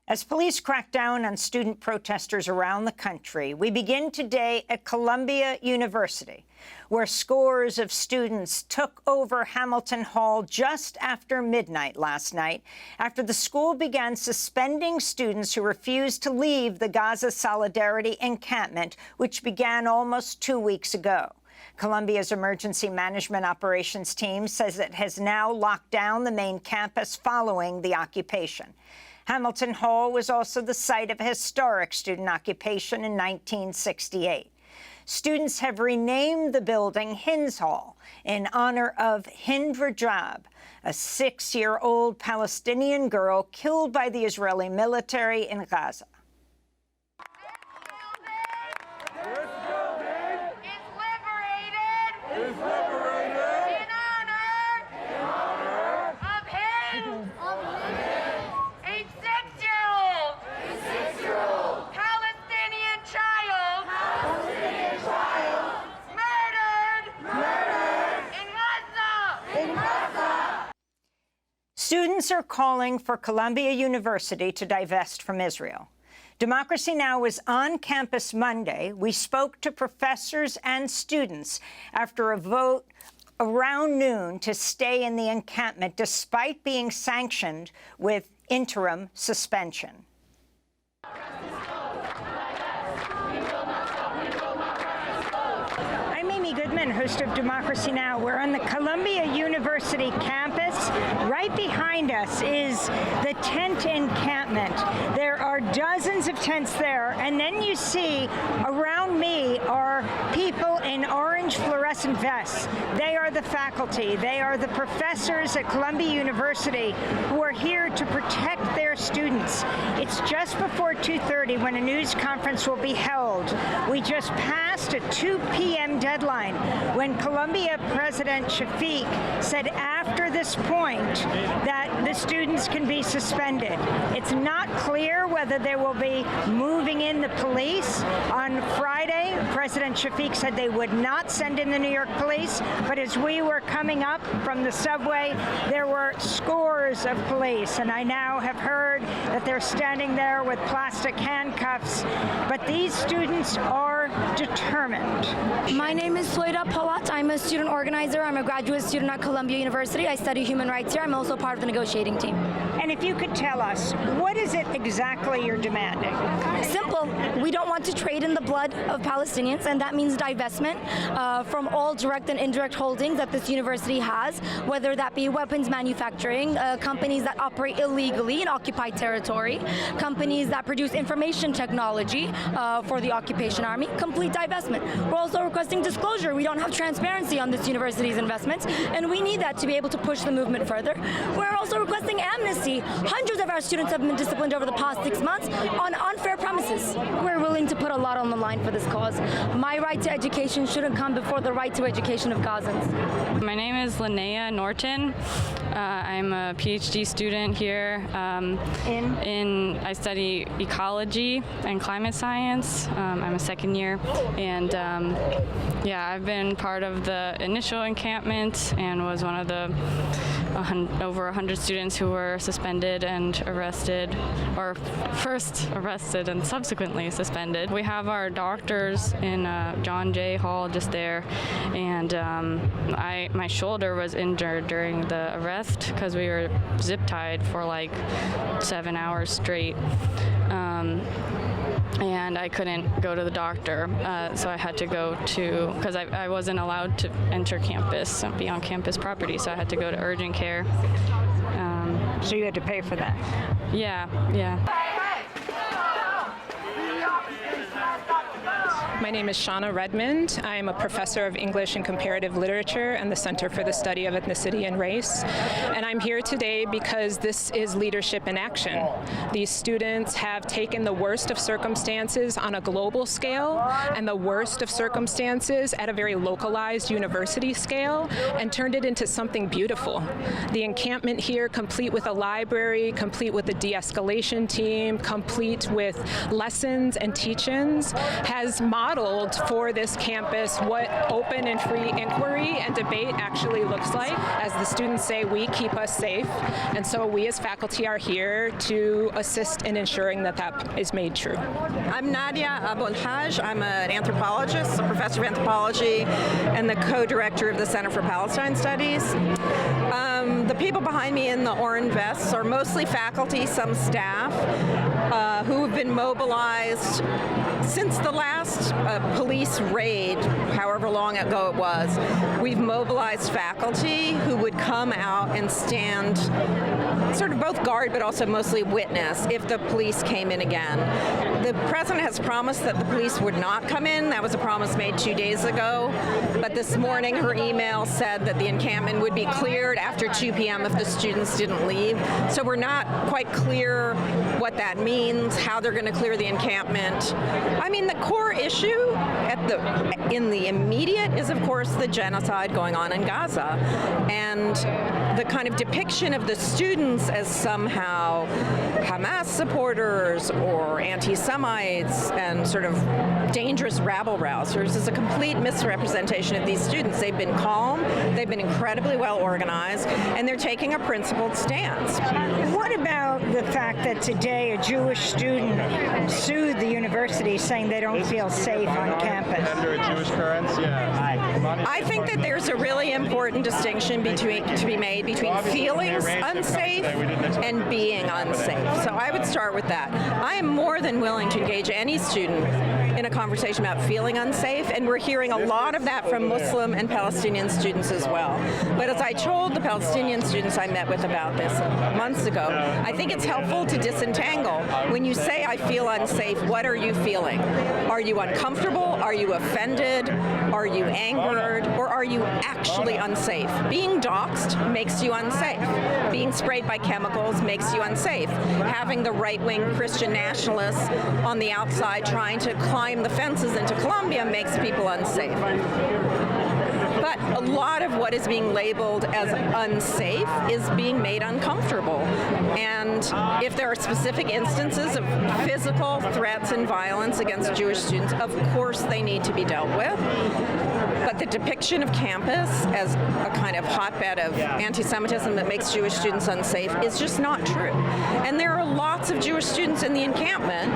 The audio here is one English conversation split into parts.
As police crack down on student protesters around the country, we begin today at Columbia University, where scores of students took over Hamilton Hall just after midnight last night, after the school began suspending students who refused to leave the Gaza Solidarity Encampment, which began almost 2 weeks ago. Columbia's emergency management operations team says it has now locked down the main campus following the occupation. Hamilton Hall was also the site of a historic student occupation in 1968. Students have renamed the building Hinds Hall in honor of Hind Rajab, a 6-year-old Palestinian girl killed by the Israeli military in Gaza. Students are calling for Columbia University to divest from Israel. Democracy Now! Was on campus Monday. We spoke to professors and students after a vote around noon to stay in the encampment, despite being sanctioned with interim suspension. Goodman, host of Democracy Now! We're on the Columbia University campus. Right behind us is the tent encampment. There are dozens of tents there, and then you see around me are people in orange fluorescent vests. They are the faculty. They are the professors at Columbia University who are here to protect their students. It's just before 2:30 when a news conference will be held. We just passed a 2 p.m. deadline when Columbia President Shafiq said after this point that the students can be suspended. It's not clear whether they will be moving in the police. On Friday, President Shafiq said they would not send in the New York police, but as we were coming up from the subway, there were scores of police, and I now have heard that they're standing there with plastic handcuffs, but these students are determined. My name is Sueda Polat. I'm a student organizer. I'm a graduate student at Columbia University. I study human rights here. I'm also part of the negotiating team. And if you could tell us, what is it exactly you're demanding? Simple. We don't want to trade in the blood of Palestinians, and that means divestment from all direct and indirect holdings that this university has, whether that be weapons manufacturing, companies that operate illegally in occupied territory, companies that produce information technology for the occupation army, complete divestment. We're also requesting disclosure. We don't have transparency on this university's investments, and we need that to be able to push the movement further. We're also requesting amnesty. Hundreds of our students have been disciplined over the past 6 months on unfair premises. We're willing to put a lot on the line for this cause. My right to education shouldn't come before the right to education of Gazans. My name is Linnea Norton. I'm a PhD student here. I study ecology and climate science. I'm a second year, and yeah, I've been part of the initial encampment and was one of the over 100 students who were suspended and arrested, or first arrested and subsequently suspended. We have our doctors in John Jay Hall just there, and my shoulder was injured during the arrest because we were zip tied for like 7 hours straight. And I couldn't go to the doctor, so I had to go to, because I wasn't allowed to enter campus, be on campus property, so I had to go to urgent care. So you had to pay for that? Yeah. My name is Shauna Redmond. I'm a professor of English and Comparative Literature and the Center for the Study of Ethnicity and Race. And I'm here today because this is leadership in action. These students have taken the worst of circumstances on a global scale and the worst of circumstances at a very localized university scale and turned it into something beautiful. The encampment here, complete with a library, complete with a de-escalation team, complete with lessons and teach-ins, has modeled modeled for this campus what open and free inquiry and debate actually looks like. As the students say, we keep us safe, and so we as faculty are here to assist in ensuring that that is made true. I'm Nadia Abul-Haj. I'm an anthropologist, a professor of anthropology, and the co-director of the Center for Palestine Studies. The people behind me in the orange vests are mostly faculty, some staff, who have been mobilized since the last police raid, however long ago it was. We've mobilized faculty who would come out and stand, sort of both guard but also mostly witness if the police came in again. The president has promised that the police would not come in. That was a promise made 2 days ago. But this morning her email said that the encampment would be cleared after 2 p.m. if the students didn't leave. So we're not quite clear what that means, how they're going to clear the encampment. I mean, the core issue in the immediate is, of course, the genocide going on in Gaza. And the kind of depiction of the students as somehow Hamas supporters or anti-Semites and sort of dangerous rabble-rousers is a complete misrepresentation of these students. They've been calm, they've been incredibly well organized, and they're taking a principled stance. What about the fact that today a Jewish student sued the university saying they don't feel safe on campus? Under a Jewish currents, yeah. I think that there's a really important distinction to be made between feeling unsafe and being unsafe. So I would start with that. I am more than willing to engage any student in a conversation about feeling unsafe, and we're hearing a lot of that from Muslim and Palestinian students as well. But as I told the Palestinian students I met with about this months ago, I think it's helpful to disentangle. When you say I feel unsafe, what are you feeling? Are you uncomfortable? Are you offended? Are you angered? Or are you actually unsafe? Being doxxed makes you unsafe. Being sprayed by chemicals makes you unsafe. Having the right-wing Christian nationalists on the outside trying to climb the fences into Colombia makes people unsafe. But a lot of what is being labeled as unsafe is being made uncomfortable. And if there are specific instances of physical threats and violence against Jewish students, of course they need to be dealt with. But the depiction of campus as a kind of hotbed of anti-Semitism that makes Jewish students unsafe is just not true. And there are lots of Jewish students in the encampment.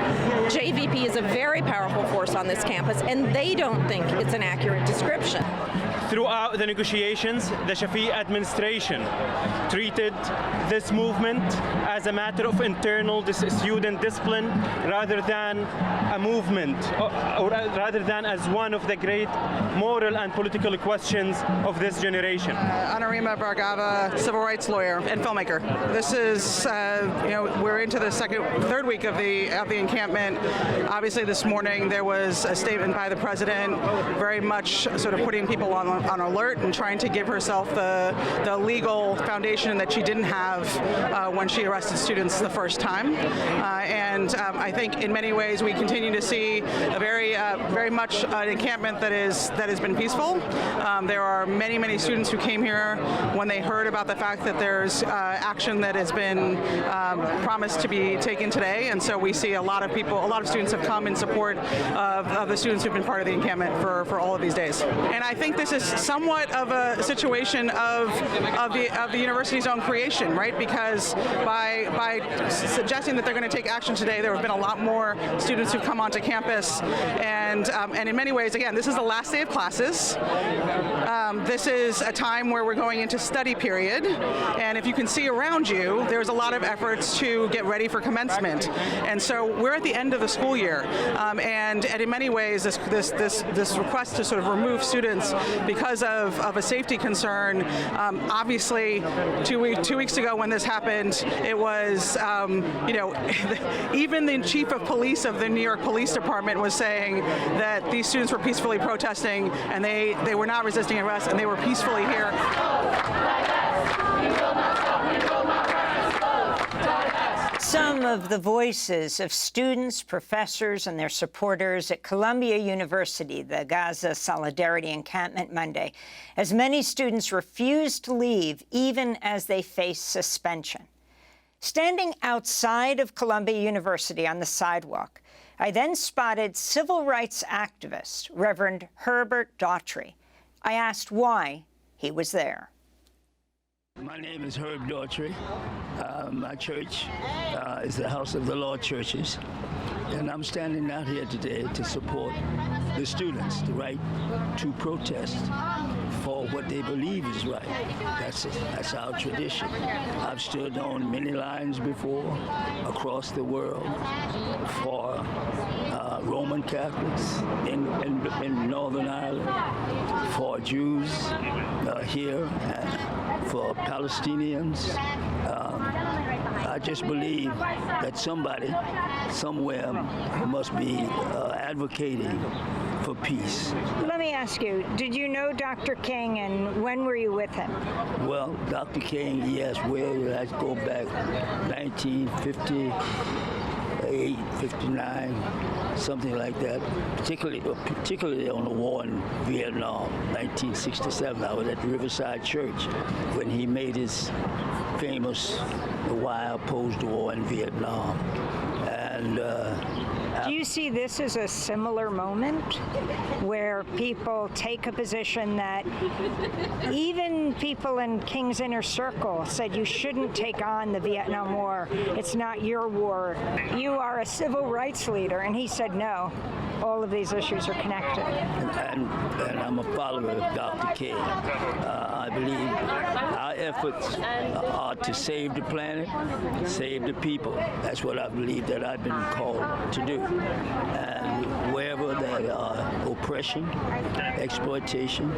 JVP is a very powerful force on this campus, and they don't think it's an accurate description. Throughout the negotiations, the Shafiq administration treated this movement as a matter of internal student discipline rather than a movement, or rather than as one of the great moral and political questions of this generation. Anarima Bargava, civil rights lawyer and filmmaker. This is, we're into the third week of the encampment. Obviously, this morning there was a statement by the president, very much sort of putting people on alert and trying to give herself the legal foundation that she didn't have when she arrested students the first time. And I think in many ways we continue to see a very much an encampment that has been peaceful. There are many students who came here when they heard about the fact that there's action that has been promised to be taken today, and so we see a lot of students have come in support of the students who've been part of the encampment for all of these days. And I think this is somewhat of a situation of the university's own creation, right? Because by suggesting that they're going to take action today, there have been a lot more students who've come onto campus, and in many ways, again, this is the last day of classes. This is a time where we're going into study period, and if you can see around you, there's a lot of efforts to get ready for commencement, and so we're at the end of the school year, and in many ways, this request to sort of remove students because of a safety concern. Obviously, two weeks ago when this happened, it was even the chief of police of the New York Police Department was saying that these students were peacefully protesting, and they were not resisting arrest, and they were peacefully here. Some of the voices of students, professors, and their supporters at Columbia University, the Gaza Solidarity Encampment Monday, as many students refused to leave even as they faced suspension. Standing outside of Columbia University on the sidewalk, I then spotted civil rights activist Reverend Herbert Daughtry. I asked why he was there. My name is Herb Daughtry. My church is the House of the Lord Churches, and I'm standing out here today to support the students, the right to protest for what they believe is right. That's our tradition. I've stood on many lines before across the world for Roman Catholics in Northern Ireland, for Jews here, for Palestinians. I just believe that somebody, somewhere, must be advocating for peace. Let me ask you, did you know Dr. King, and when were you with him? Well, Dr. King, yes, let's go back 1958, 59, something like that, particularly on the war in Vietnam, 1967. I was at Riverside Church when he made his famous "Why I Opposed the War in Vietnam." And do you see this as a similar moment where people take a position that even people in King's inner circle said you shouldn't take on the Vietnam War, it's not your war, you are a civil rights leader, and he said no, all of these issues are connected. And I'm a follower of Dr. King. I believe our efforts are to save the planet, save the people. That's what I believe that I've been called to do. And wherever there are oppression, exploitation,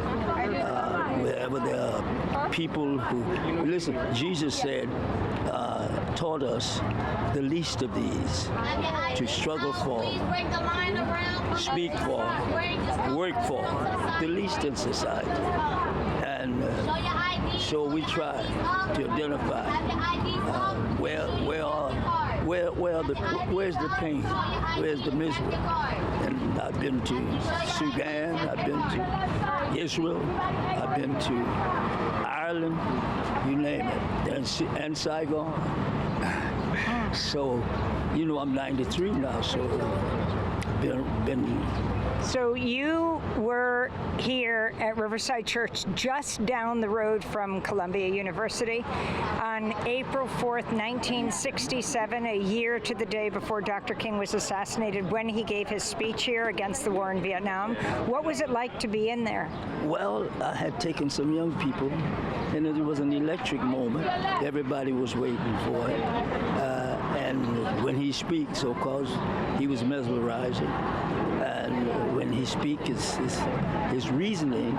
wherever there are people who, listen, Jesus said, taught us the least of these to struggle for, speak for, work for, the least in society. And so we try to identify where's the pain, where's the misery. And I've been to Sudan, I've been to Israel, I've been to Ireland, you name it, and Saigon. So, you know, I'm 93 now, so been. So you were here at Riverside Church, just down the road from Columbia University, on April 4th, 1967, a year to the day before Dr. King was assassinated, when he gave his speech here against the war in Vietnam. What was it like to be in there? Well, I had taken some young people, and it was an electric moment. Everybody was waiting for it. And when he speaks, of course, he was mesmerizing. And when he speaks, his reasoning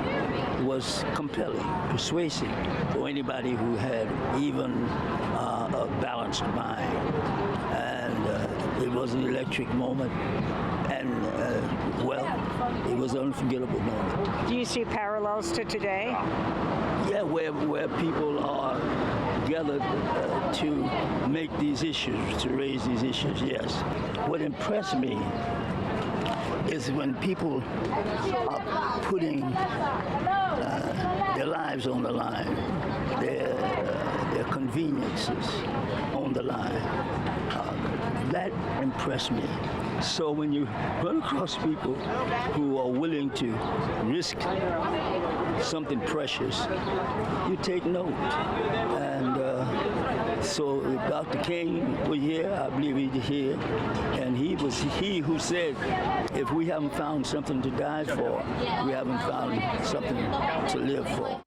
was compelling, persuasive for anybody who had even a balanced mind. And it was an electric moment. And, well, it was an unforgettable moment. Do you see parallels to today? Yeah, where people are gathered to make these issues, to raise these issues, yes. What impressed me is when people are putting their lives on the line, their conveniences on the line. That impressed me. So when you run across people who are willing to risk something precious, you take note. And so if Dr. King was here, I believe he's here, and he who said, if we haven't found something to die for, we haven't found something to live for.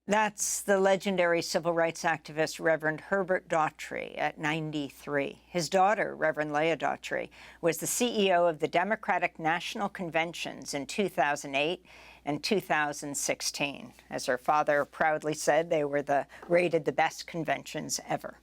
That's the legendary civil rights activist Reverend Herbert Daughtry at 93. His daughter, Reverend Leah Daughtry, was the CEO of the Democratic National Conventions in 2008 and 2016. As her father proudly said, they were rated the best conventions ever.